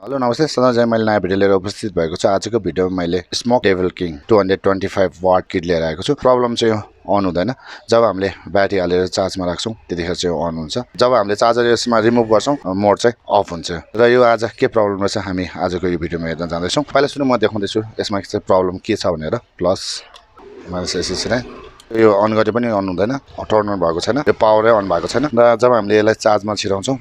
Hello नमस्ते सधैँ मैले नयाँ भिडियो लिएर उपस्थित भएको छु। आजको भिडियोमा मैले स्मोक डेभिल्किन 225w किट लिएर आएको छु। प्रब्लम चाहिँ यो अन हुँदैन। जब हामीले ब्याट्री हालेर चार्जमा राख्छौं त्यतिखेर चाहिँ अन हुन्छ। जब हामीले चार्जर यसमा रिमुभ गर्छौं मोड चाहिँ अफ हुन्छ। र यो आज के प्रब्लम रहेछ हामी आजको यो भिडियोमा हेर्न जाँदैछौं। पहिला सुरु म देखाउँदैछु यसमा चाहिँ प्रब्लम के छ भनेर। प्लस माइनस यसरी यो अन गरे पनि अन हुँदैन, टर्न अन भएको छैन, यो पावरै अन भएको छैन। र जब हामीले यसलाई चार्जमा छिराउँछौं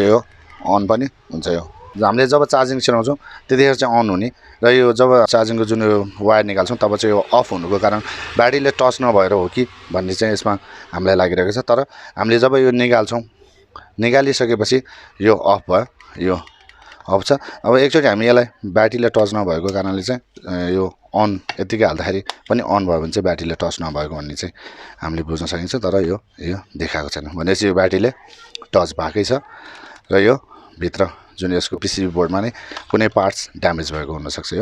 यो अन पनि हुन्छ। यो हामीले जब चार्जिङ छिराउँछौं त्यतिखेर चाहिँ अन हुने र यो जब चार्जिङको जुन यो वायर निकाल्छौं तब चाहिँ यो अफ हुनुको कारण ब्याट्रीले टच नभएर हो कि भन्ने चाहिँ यसमा हामीलाई लागिरहेको छ। तर हामीले जब यो निकालिसकेपछि यो अफ भयो, यो अफ छ। अब एकचोटि हामी यसलाई ब्याट्रीले टच नभएको कारणले चाहिँ यो अन यतिकै हाल्दाखेरि पनि अन भयो भने चाहिँ ब्याट्रीले टच नभएको भन्ने चाहिँ हामीले बुझ्न सकिन्छ। तर यो देखाएको छैन भनेपछि यो ब्याट्रीले टच भएकै छ र यो भित्र जुन यसको पीसीबी बोर्डमा नै कुनै पार्ट्स ड्यामेज भएको हुन सक्छ।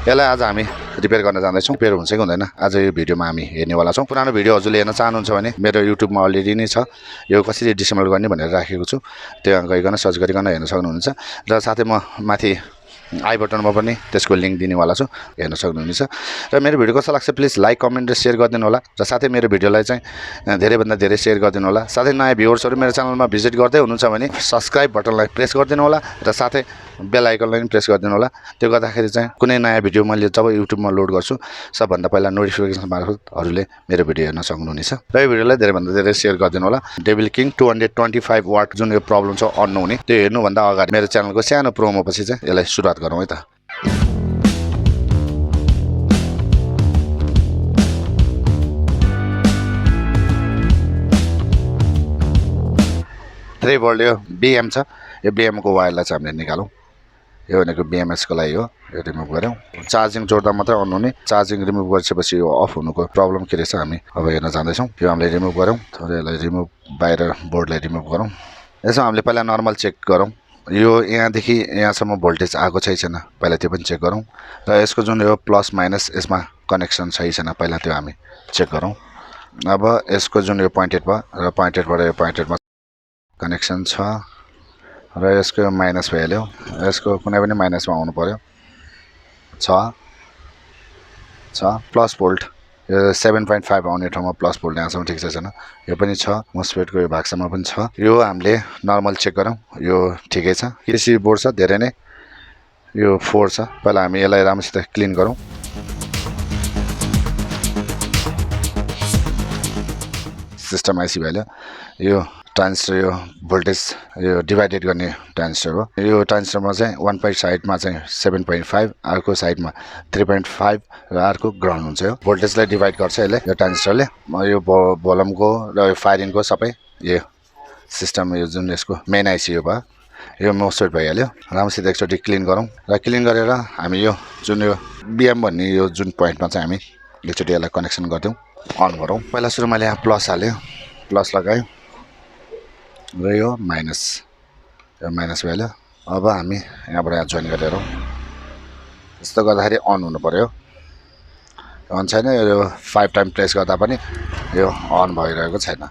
यसलाई आज हामी रिपेयर गर्न जाँदैछौं। रिपेयर हुन्छ कि हुँदैन आज यो भिडियोमा हामी हेर्नेवाला छौं। पुरानो भिडियो हजुरले हेर्न चाहनुहुन्छ भने मेरो युट्युबमा अलरेडी नै छ। यो कसरी डिसेम्बल गर्ने भनेर राखेको छु, त्यहाँ गइकन सर्च गरिकन हेर्न सक्नुहुन्छ। र साथै म माथि आई बटनमा पनि त्यसको लिंक दिनेवाला छु, हेर्न सक्नुहुनेछ। र मेरो भिडियो कस्तो लाग्छ प्लिज लाइक कमेन्ट र शेयर गरिदिनु होला। र साथै मेरो भिडियोलाई चाहिँ धेरैभन्दा धेरै शेयर गरिदिनु होला। साथै नयाँ भ्युअर्सहरु मेरो च्यानलमा भिजिट गर्दै हुनुहुन्छ भने सब्स्क्राइब बटनलाई प्रेस गरिदिनु होला र साथै बेल आइकनलाई पनि प्रेस गरिदिनु होला। त्यो गर्दाखेरि चाहिँ कुनै नयाँ भिडियो मैले जब युट्युबमा लोड गर्छु सबभन्दा पहिला नोटिफिकेसन मार्फत हजुरले मेरो भिडियो हेर्न सक्नुहुनेछ। र यो भिडियोलाई धेरैभन्दा धेरै शेयर गरिदिनु होला। डेभिल्किन 225w जुन यो प्रब्लम छ अन नहुने त्यो हेर्नुभन्दा अगाडि मेरो च्यानलको सानो प्रोमो पछि चाहिँ यसलाई सुरुवात गरौँ है त। 3 भोल्ट यो बीएम छ। यो बीएम को वायरलाई चाहिँ हामीले निकालौं। यो भनेको बीएमएस को लागि हो। यो रिमुभ गर्यौं। चार्जिङ जोड्दा मात्रै अन हुने, चार्जिङ रिमुभ गरिसकेपछि यो अफ हुनुको प्रब्लम के रहेछ हामी अब हेर्न जाँदैछौं। यो हामीले रिमुभ गर्यौं। थोरै यसलाई रिमुभ बाहिर बोर्डलाई रिमुभ गरौँ। यसमा हामीले पहिला नर्मल चेक गरौँ। यो यहाँदेखि यहाँसम्म भोल्टेज आएको छ छैन पहिला त्यो पनि चेक गरौँ। र यसको जुन यो प्लस माइनस यसमा कनेक्सन छ छैन पहिला त्यो हामी चेक गरौँ। अब यसको जुन यो पोइन्टेड भयो र पोइन्टेडबाट यो पोइन्टेडमा कनेक्सन छ र यसको माइनस भइहाल्यो। यसको कुनै पनि माइनसमा आउनु पर्यो। छ प्लस भोल्ट यो 7.5 आउने ठाउँमा प्लस भोल्ट यहाँसम्म ठिक छैन। यो पनि छ। मोस्फेटको यो भागसम्म पनि छ। यो हामीले नर्मल चेक गरौँ। यो ठिकै छ। पीसीबी बोर्ड छ धेरै नै, यो 4 छ। पहिला हामी यसलाई राम्रोसित क्लिन गरौँ। सिस्टम आइसी भइहाल्यो। यो ट्रान्जिस्टर यो भोल्टेज यो डिभाइडेड गर्ने ट्रान्जिस्टर हो। यो ट्रान्जिस्टरमा चाहिँ वान पाइप साइडमा चाहिँ 7.5, अर्को साइडमा 3.5 र अर्को ग्राउन्ड हुन्छ। यो भोल्टेजलाई डिभाइड गर्छ यसले, यो ट्रान्जिस्टरले। यो भोल्युमको र यो फायरिङको सबै यो सिस्टम यो जुन यसको मेन आइसी हो भयो। यो मोस्फेट भइहाल्यो। राम्रोसित एकचोटि क्लिन गरौँ र क्लिन गरेर हामी यो जुन यो बीएम भन्ने यो जुन पोइन्टमा चाहिँ हामी एकचोटि यसलाई कनेक्सन गर्दियौँ, अन गरौँ। पहिला सुरु मैले यहाँ प्लस हाल्यो, प्लस लगाएँ र यो माइनस भइहाल्यो। अब हामी यहाँबाट यहाँ जोइन गरेर यस्तो गर्दाखेरि अन हुनु पर्यो। अन छैन। यो 5 टाइम प्रेस गर्दा पनि यो अन भइरहेको छैन।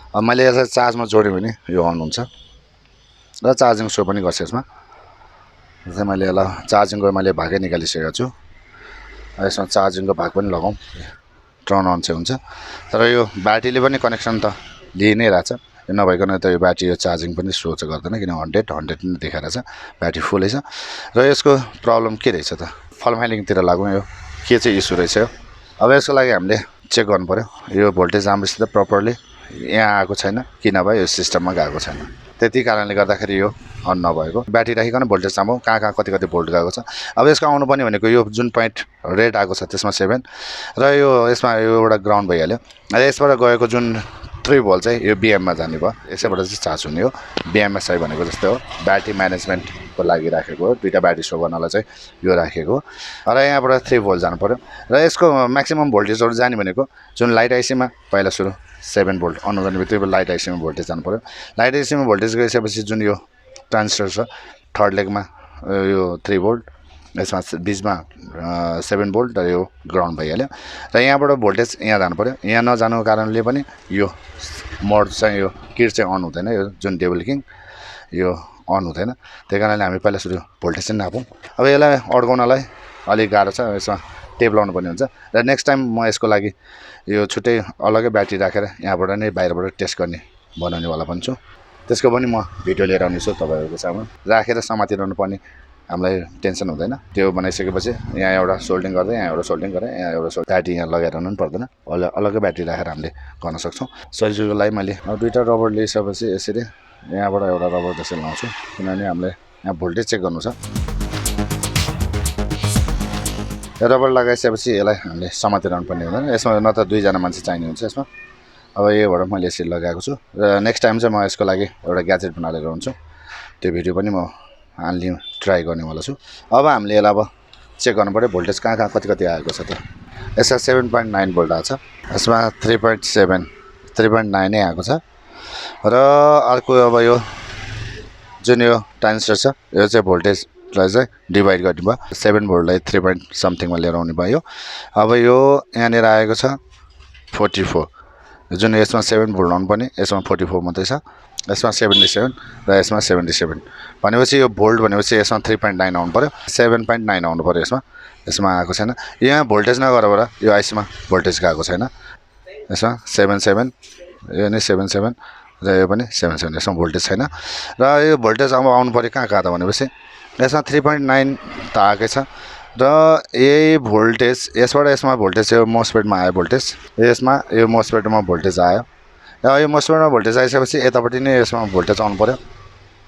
अब मैले यसलाई चार्जमा जोड्यो भने यो अन हुन्छ र चार्जिङ सो पनि गर्छ यसमा। जस्तै मैले यसलाई चार्जिङको मैले भागै निकालिसकेको छु। यसमा चार्जिङको भाग पनि लगाउँ, टर्न अन चाहिँ हुन्छ। तर यो ब्याट्रीले पनि कनेक्सन त लिइ नै रहेछ। नभइकन त यो ब्याट्री यो चार्जिङ पनि स्लो चाहिँ गर्दैन, किन 100 नै देखाएर छ, ब्याट्री फुलै छ। र यसको प्रब्लम के रहेछ त फलमाइलिङतिर लागौँ। यो के चाहिँ इस्यु रहेछ यो। अब यसको लागि हामीले चेक गर्नु पर्यो। यो भोल्टेज राम्रोसित प्रपरली यहाँ आएको छैन कि नभए यो सिस्टममा गएको छैन। त्यति कारणले गर्दाखेरि यो अन नभएको। ब्याट्री राखिकन भोल्टेज चाहौँ कहाँ कति भोल्ट गएको छ। अब यसको आउनु पर्ने भनेको यो जुन पोइन्ट रेड आएको छ त्यसमा 7 र यो यसमा यो एउटा ग्राउन्ड भइहाल्यो। र यसबाट गएको जुन 3 भोल्ट चाहिँ यो बीएममा जाने भयो। यसैबाट चाहिँ चार्ज हुने हो। बीएमएसआई भनेको जस्तै हो, ब्याट्री म्यानेजमेन्टको लागि राखेको हो। दुईटा ब्याट्री सो गर्नलाई चाहिँ यो राखेको हो। र यहाँबाट 3 भोल्ट जानु पर्यो। र यसको म्याक्सिमम भोल्टेजहरु जाने भनेको जुन लाइट आइसीमा पहिला सुरु 7 भोल्ट अन गर्ने बित्तिकै लाइट आइसीमा भोल्टेज जानु पर्यो। लाइट आइसीमा भोल्टेज गइसकेपछि जुन यो ट्रान्जिस्टर छ थर्ड लेगमा यो 3 भोल्ट, यसमा बीचमा 7 भोल्ट र यो ग्राउन्ड भइहाल्यो। र यहाँबाट भोल्टेज यहाँ जानु पर्यो। यहाँ नजानुको कारणले पनि यो मोड चाहिँ यो किट चाहिँ अन हुँदैन। यो जुन डेभिल्किन यो अन हुँदैन त्यही कारणले हामी पहिला सुरु भोल्टेज चाहिँ नापौँ अब यसलाई अड्काउनलाई अलिक गाह्रो छ यसमा टेप लाउनु पर्ने हुन्छ र नेक्स्ट टाइम म यसको लागि यो छुट्टै अलग्गै ब्याट्री राखेर यहाँबाट नै बाहिरबाट टेस्ट गर्ने बनाउनेवाला पनि छु त्यसको पनि म भिडियो लिएर आउनेछु तपाईँहरूको सामु राखेर समातिरहनु पर्ने हामीलाई टेन्सन हुँदैन त्यो बनाइसकेपछि यहाँ एउटा सोल्डिङ गर्दै यहाँ एउटा सोल्डिङ गरेँ यहाँ एउटा ब्याट्री यहाँ लगाइरहनु पनि पर्दैन अलग्गै ब्याट्री राखेर हामीले गर्न सक्छौँ सजिलोको लागि मैले दुईवटा रबर लिइसकेपछि यसरी यहाँबाट एउटा रबर त्यसरी लाउँछु किनभने हामीले यहाँ भोल्टेज चेक गर्नु छ रबर लगाइसकेपछि यसलाई हामीले समातिरहनु पर्ने हुँदैन यसमा न त दुईजना मान्छे चाहिने हुन्छ यसमा अब यहीबाट मैले यसरी लगाएको छु र नेक्स्ट टाइम चाहिँ म यसको लागि एउटा ग्याजेट बनाएर हुन्छु त्यो भिडियो पनि म हाल्ने ट्राई गर्नेवाला छु अब हामीले यसलाई अब चेक गर्नु पऱ्यो भोल्टेज कहाँ कति आएको छ त यसमा 7.9 भोल्ट आएको छ यसमा 3.9 नै आएको छ र अर्को अब यो जुन यो ट्रान्जिस्टर छ यो चाहिँ भोल्टेजलाई चाहिँ डिभाइड गर्ने भयो 7 भोल्टलाई 3 point समथिङमा लिएर आउने भयो अब यो यहाँनिर आएको छ 44 जुन यसमा 7 भोल्ट आउनुपर्ने यसमा 44 मात्रै छ यसमा 77 र यसमा 77 भनेपछि यो भोल्ट भनेपछि यसमा 3.9 आउनु पर्यो 7.9 आउनु पर्यो यसमा आएको छैन यहाँ भोल्टेज नगरेर यो आइसीमा भोल्टेज गएको छैन यसमा 77 यो नै 77 र यो पनि 77 यसमा भोल्टेज छैन र यो भोल्टेज अब आउनु पर्यो कहाँ त भनेपछि यसमा 3.9 त आएकै छ र यही भोल्टेज यसमा भोल्टेज यो मोसफेटमा आयो भोल्टेज यसमा यो मोसफेटमा भोल्टेज आयो र यो मोसफेटमा भोल्टेज आइसकेपछि यतापट्टि नै यसमा भोल्टेज आउनु पर्यो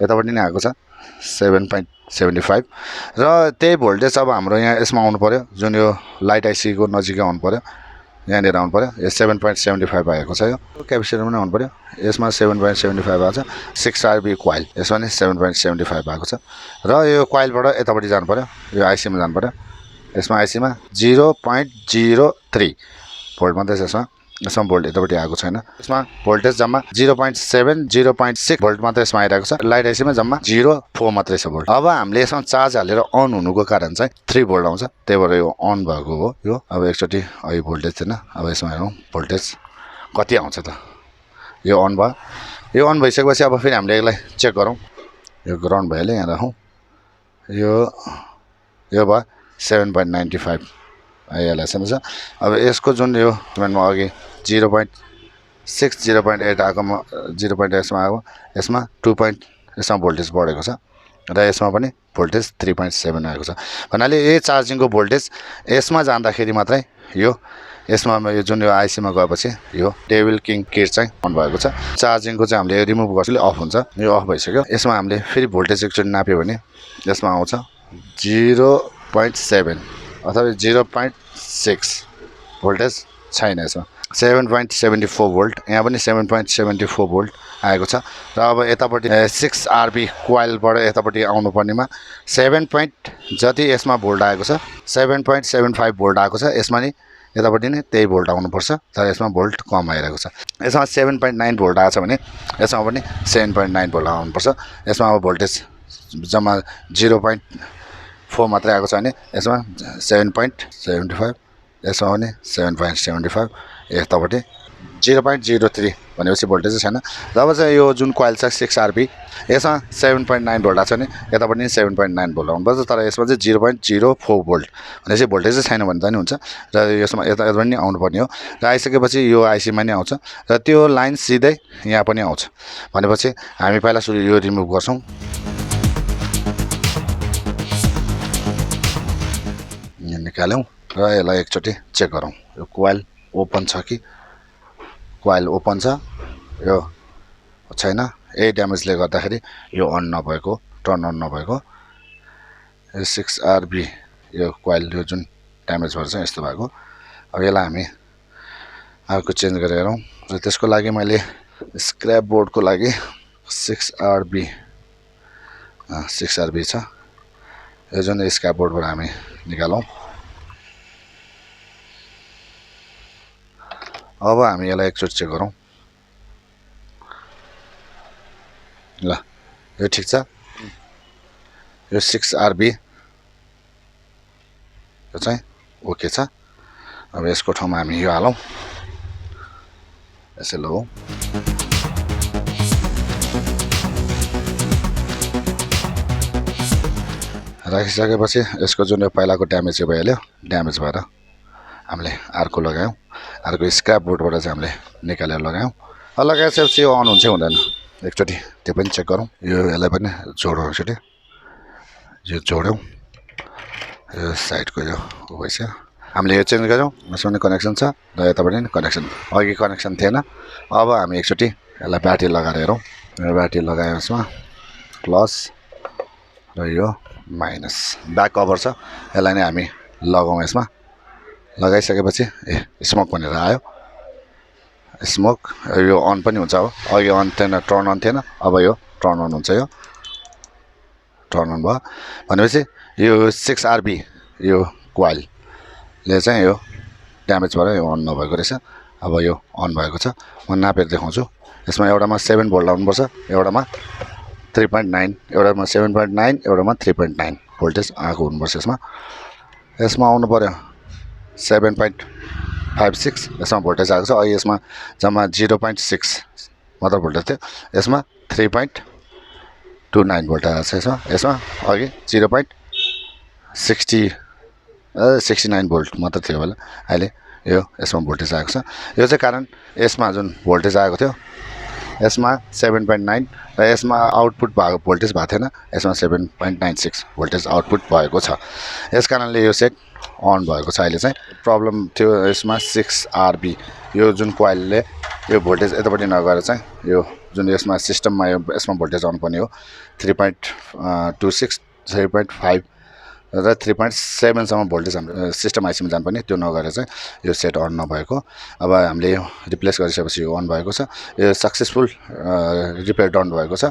यतापट्टि नै आएको छ 7.75 र त्यही भोल्टेज अब हाम्रो यहाँ यसमा आउनु पर्यो जुन यो लाइट आइसी को नजिकै आउनु पर्यो यहाँनिर आउनु पर्यो यो 7.75 आएको छ यो क्यापेसिटर पनि आउनु पर्यो यसमा 7.75 आएको छ 6 RB कोइल यसमा नि 7.75 आएको छ र यो कोइलबाट यतापट्टि जानु पर्यो यो आइसीमा जानु पर्यो यसमा आइसीमा 0.03 भोल्ट मात्रै छ यसमा भोल्ट यतापट्टि आएको छैन यसमा भोल्टेज जम्मा 0.7 0.6 भोल्ट मात्रै यसमा आइरहेको छ लाइट आइसीमा जम्मा 0.4 मात्रै छ भोल्ट अब हामीले यसमा चार्ज हालेर अन हुनुको कारण चाहिँ 3 भोल्ट आउँछ त्यही भएर यो अन भएको हो यो अब एकचोटि यो भोल्टेज थिएन अब यसमा हेरौँ भोल्टेज कति आउँछ त यो अन भयो यो अन भइसकेपछि अब फेरि हामीले यसलाई चेक गरौँ यो ग्राउन्ड भइहाल्यो यहाँ राखौँ यो भयो 7.95 आइहालेको छ अब यसको जुन यो अघि 0.6 0.8 आएकोमा 0.8 यसमा आएको यसमा 2 point यसमा भोल्टेज बढेको छ र यसमा पनि भोल्टेज 3.7 आएको छ भन्नाले यो चार्जिङको भोल्टेज यसमा जाँदाखेरि मात्रै यो यसमा यो जुन यो आइसीमा गएपछि यो डेभिल किङ किट चाहिँ अन भएको छ चार्जिङको चाहिँ हामीले रिमुभ गर्छले अफ हुन्छ यो अफ भइसक्यो यसमा हामीले फेरि भोल्टेज एकचोटि नाप्यो भने यसमा आउँछ 0.7 अथवा 0.6 भोल्टेज छैन यसमा 7.74 भोल्ट यहाँ पनि 7.74 भोल्ट आएको छ र अब यतापट्टि 6 RB कोइलबाट यतापट्टि आउनु पर्नेमा 7 point जति यसमा भोल्ट आएको छ 7.75 भोल्ट आएको छ यसमा नि यतापट्टि नै त्यही भोल्ट आउनुपर्छ तर यसमा भोल्ट कम आइरहेको छ यसमा 7.9 भोल्ट आएको छ भने यसमा पनि 7.9 भोल्ट आउनुपर्छ यसमा अब भोल्टेज जम्मा 0.4 मात्रै आएको छ भने यसमा 7.75 यसमा पनि 7.75 यतापट्टि 0.03 भनेपछि भोल्टेज छैन जब चाहिँ यो जुन कोइल छ 6 RB यसमा 7.9 भोल्ट आएको छ भने यतापट्टि 7.9 भोल्ट आउनुपर्छ तर यसमा चाहिँ 0.04 भोल्ट भनेपछि भोल्टेज छैन भने त नि हुन्छ र यसमा यता पनि आउनुपर्ने हो र आइसकेपछि यो आइसीमा नि आउँछ र त्यो लाइन सिधै यहाँ पनि आउँछ भनेपछि हामी पहिला सुरु यो रिमुभ गर्छौँ यहाँ निकाल्यौँ र यसलाई एकचोटि चेक गरौँ यो कोइल ओपन छ कि कोइल ओपन छ यो छैन यही ड्यामेजले गर्दाखेरि यो अन नभएको टर्न अन नभएको यो 6 RB यो कोइल यो जुन ड्यामेज भएर चाहिँ यस्तो भएको अब यसलाई हामी अर्को चेन्ज गरेर हेरौँ र त्यसको लागि मैले स्क्रैप बोर्डको लागि 6 RB छ यो जुन स्क्रैप बोर्डबाट हामी निकालौँ अब हामी यसलाई एकचोटि चेक गरौँ ल यो ठिक छ यो 6 RB यो चाहिँ ओके छ अब यसको ठाउँमा हामी यो हालौँ यसै लगाउँ राखिसकेपछि यसको जुन पहिलाको ड्यामेज चाहिँ भइहाल्यो ड्यामेज भएर हामीले अर्को लगायौँ अर्को स्क्रैप बोर्डबाट चाहिँ हामीले निकालेर लगायौँ लगाएपछि यो अन हुन्छ हुँदैन एकचोटि त्यो पनि चेक गरौँ यो यसलाई पनि जोडौँ एकचोटि यो जोड्यौँ यो साइडको यो भइसक्यो हामीले यो चेन्ज गऱ्यौँ यसमा पनि कनेक्सन छ र यतापट्टि पनि कनेक्सन अघि कनेक्सन थिएन अब हामी एकचोटि यसलाई ब्याट्री लगाएर हेरौँ यो ब्याट्री लगाएँ यसमा प्लस र यो माइनस ब्याक कभर छ यसलाई नै हामी लगाउँ यसमा लगाइसकेपछि स्मोक भनेर आयो स्मोक यो अन पनि हुन्छ हो अघि अन थिएन टर्न अन थिएन अब यो टर्न अन हुन्छ यो टर्न अन भयो भनेपछि यो 6 RB यो कोइलले चाहिँ यो ड्यामेज भएर यो अन नभएको रहेछ अब यो अन भएको छ म नापेर देखाउँछु यसमा एउटामा 7 भोल्ट लाउनुपर्छ एउटामा 3.9 एउटामा 7.9 एउटामा 3.9 भोल्टेज आएको हुनुपर्छ यसमा आउनु पर्यो 7.56 यसमा भोल्टेज आएको छ अहिले यसमा जम्मा 0.6 मात्र भोल्टेज थियो यसमा 3.29 भोल्ट आएको छ यसमा अघि 0.69 भोल्ट मात्र थियो होला अहिले यो यसमा भोल्टेज आएको छ यो चाहिँ कारण यसमा जुन भोल्टेज आएको थियो यसमा 7.9 र यसमा आउटपुट भएको भोल्टेज भएको थिएन यसमा 7.96 भोल्टेज आउटपुट भएको छ यस कारणले यो सेट अन भएको छ अहिले चाहिँ प्रब्लम थियो यसमा 6 RB यो जुन कोइलले यो भोल्टेज यतापट्टि नगएर चाहिँ यो जुन यसमा सिस्टममा यसमा भोल्टेज आउनुपर्ने हो 3.26 3.5 र 3.7 सम्म भोल्टेज हाम्रो सिस्टम आइसीमा जानुपर्ने त्यो नगरेर चाहिँ यो सेट अन नभएको अब हामीले यो रिप्लेस गरिसकेपछि यो अन भएको छ यो सक्सेसफुल रिपेयर डन भएको छ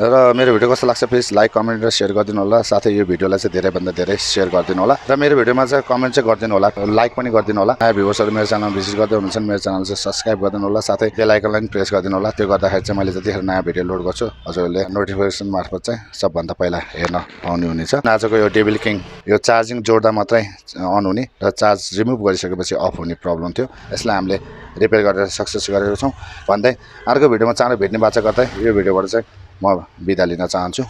र मेरो भिडियो कस्तो लाग्छ प्लिज लाइक कमेन्ट र सेयर गरिदिनु होला साथै यो भिडियोलाई चाहिँ धेरैभन्दा धेरै सेयर गरिदिनु होला र मेरो भिडियोमा चाहिँ कमेन्ट चाहिँ गरिदिनु होला लाइक पनि गरिदिनु होला नयाँ भ्युवर्सहरु मेरो च्यानल भिजिट गर्दै हुनुहुन्छ मेरो च्यानल चाहिँ सब्स्क्राइब गरिदिनु होला साथै बेल आइकनलाई पनि प्रेस गरिदिनु होला त्यो गर्दाखेरि चाहिँ मैले जतिखेर नयाँ भिडियो लोड गर्छु हजुरहरूले नोटिफिकेसन मार्फत चाहिँ सबभन्दा पहिला हेर्न पाउने हुनेछ आजको यो डेभिल किङ यो चार्जिङ जोड्दा मात्रै अन हुने र चार्ज रिमुभ गरिसकेपछि अफ हुने प्रब्लम थियो यसलाई हामीले रिपेयर गरेर सक्सेस गरेको छौं भन्दै अर्को भिडियोमा चाँडो भेट्ने बाचा गर्दै यो भिडियोबाट चाहिँ म बिदा लिन चाहन्छु।